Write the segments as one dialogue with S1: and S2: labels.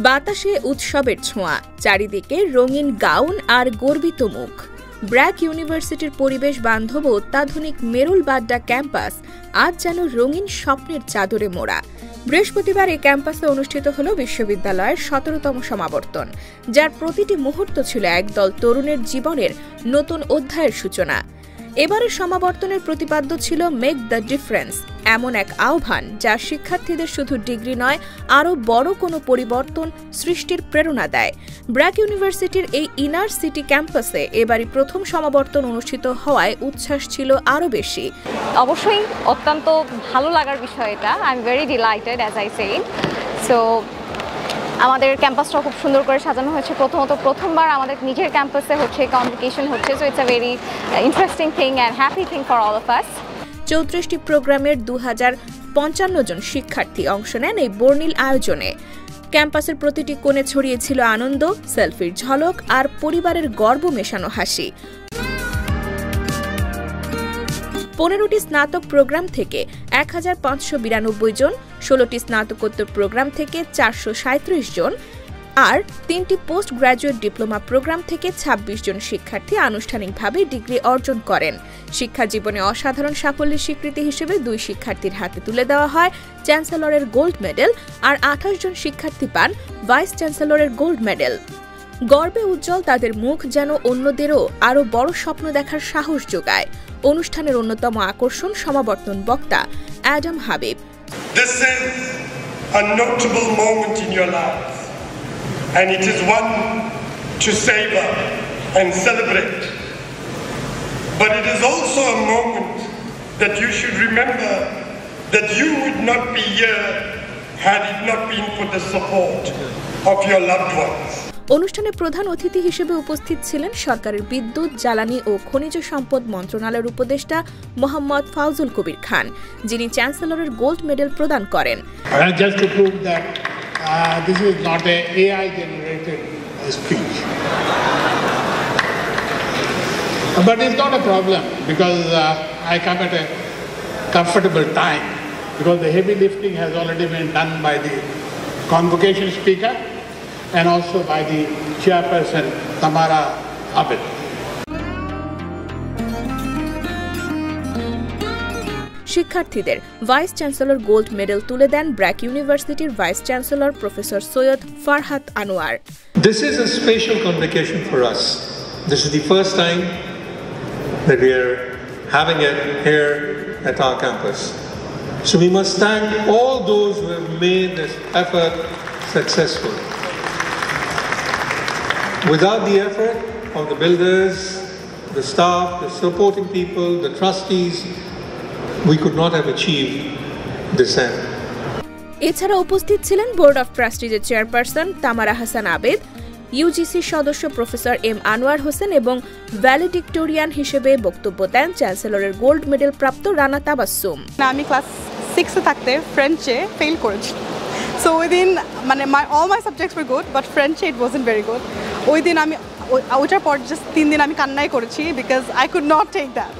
S1: বাতাসে উৎসবের ছোঁয়া, চারিদিকে রঙিন গাউন আর গর্বিত মুখ। ব্র্যাক ইউনিভার্সিটির পরিবেশ বান্ধব অত্যাধুনিক মেরুল বাড্ডা ক্যাম্পাস আজ যেন রঙিন স্বপ্নের চাদরে মোড়া। বৃহস্পতিবার এই ক্যাম্পাসে অনুষ্ঠিত হল বিশ্ববিদ্যালয়ের ১৭তম সমাবর্তন, যার প্রতিটি মুহূর্ত ছিল একদল তরুণের জীবনের নতুন অধ্যায়ের সূচনা। এবারের সমাবর্তনের প্রতিপাদ্য ছিল মেক দ্য ডিফারেন্স, এমন এক আহ্বান যা শিক্ষার্থীদের শুধু ডিগ্রি নয়, আরও বড় কোনো পরিবর্তন সৃষ্টির প্রেরণা দেয়। ব্র্যাক ইউনিভার্সিটির এই ইনার সিটি ক্যাম্পাসে এবারই প্রথম সমাবর্তন অনুষ্ঠিত হওয়ায় উচ্ছ্বাস ছিল আরও বেশি।
S2: অবশ্যই অত্যন্ত ভালো লাগার বিষয় এটা। I am very delighted as I said. So আমাদের ক্যাম্পাসটা খুব সুন্দর করে সাজানো হয়েছে। প্রথমবার আমাদের নিজের ক্যাম্পাসে হচ্ছে কনভোকেশন হচ্ছে। So it's a very interesting thing and happy thing for all of us.
S1: 34টি প্রোগ্রামের 2055 জন শিক্ষার্থী অংশ নেন এই বর্ণিল আয়োজনে। ক্যাম্পাসের প্রতিটি কোণে ছড়িয়েছিল আনন্দ, সেলফির ঝলক আর পরিবারের গর্ব মেশানো হাসি। 15টি স্নাতক প্রোগ্রাম থেকে 1592 জন, 16টি স্নাতকোত্তর প্রোগ্রাম থেকে 437 জন আর 3টি পোস্ট গ্র্যাজুয়েট ডিপ্লোমা প্রোগ্রাম থেকে 26 জন শিক্ষার্থী আনুষ্ঠানিকভাবে ডিগ্রি অর্জন করেন। শিক্ষা জীবনে অসাধারণ সাফল্যের স্বীকৃতি হিসেবে 2 শিক্ষার্থীর হাতে তুলে দেওয়া হয় চ্যান্সেলরের গোল্ড মেডেল আর 28 জন শিক্ষার্থী পান ভাইস চ্যান্সেলরের গোল্ড মেডেল। গর্বে উজ্জ্বল তাদের মুখ যেন অন্যদেরও আরও বড় স্বপ্ন দেখার সাহস যোগায়। অনুষ্ঠানের অন্যতম আকর্ষণ সমাবর্তন বক্তা Adam Habib.
S3: This is a notable moment in your life, and it is one to savor and celebrate. But it is also a moment that you should remember that you would not be here had it not been for the support of your loved ones.
S1: অনুষ্ঠানে প্রধান অতিথি হিসেবে উপস্থিত ছিলেন সরকারের বিদ্যুৎ, জ্বালানি ও খনিজ সম্পদ মন্ত্রণালয়ের উপদেষ্টা মোহাম্মদ ফাউজুল কবির খান, যিনি চ্যান্সেলরের গোল্ড মেডেল প্রদান করেন।
S4: Just to prove that this is not an AI generated speech. But it's not a problem because I come at a comfortable time because the heavy lifting has already been done by the convocation speaker and also by the chairperson Tamara Abed.
S1: শিক্ষার্থীদের vice chancellor gold medal তুলে দেন ব্র্যাক ইউনিভার্সিটির vice chancellor professor Syed Farhat Anwar.
S5: This is a special convocation for us. This is the first time that we are having it here at our campus. So we must thank all those who have made this effort successful. Without the effort of the builders, the staff, the supporting people, the trustees, we could not have achieved this end.
S1: এছাড়া উপস্থিত ছিলেন board of ট্রাস্টিজের chairperson Tamara Hasan Abed, ইউজিসির সদস্য professor M Anwar Hossain এবং ভ্যালিডিক্টোরিয়ান হিসেবে বক্তব্য দেন চ্যান্সেলরের gold medal প্রাপ্ত রানা তাবাসসুম।
S6: আমি ক্লাস 6 এ থাকতে ফ্রেঞ্চে ফেল করেছি। সো ওই দিন all my subjects were good, but French it wasn't very good. ওই দিন আমি ওইটার পর জাস্ট 3 দিন আমি কান্নাই করেছি because I could not take that.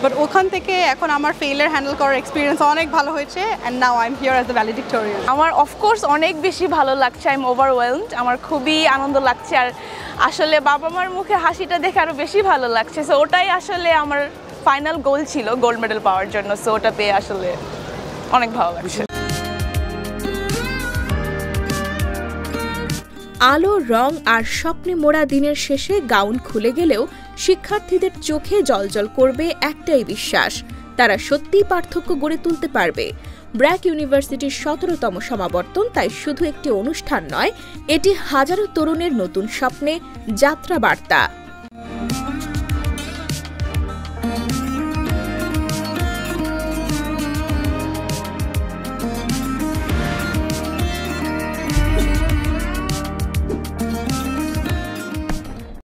S6: But ওখান থেকে এখন আমার ফেইলিয়ার হ্যান্ডেল করার এক্সপিরিয়েন্স অনেক ভালো হয়েছে and now I am here as the valedictorian.
S2: আমার অফকোর্স অনেক বেশি ভালো লাগছে। I am overwhelmed. আমার খুবই আনন্দ লাগছে আর আসলে বাবা মার মুখে হাসিটা দেখে আরও বেশি ভালো লাগছে। সো ওটাই আসলে আমার ফাইনাল গোল ছিল গোল্ড মেডেল পাওয়ার জন্য। সো ওটা পেয়ে আসলে অনেক ভালো লাগছে।
S1: আলো, রং আর স্বপ্নে মোড়া দিনের শেষে গাউন খুলে গেলেও শিক্ষার্থীদের চোখে জ্বলজ্বল করবে একটাই বিশ্বাস, তারা সত্যিই পার্থক্য গড়ে তুলতে পারবে। ব্র্যাক ইউনিভার্সিটির ১৭তম সমাবর্তন তাই শুধু একটি অনুষ্ঠান নয়, এটি হাজারো তরুণের নতুন স্বপ্নে যাত্রা বার্তা।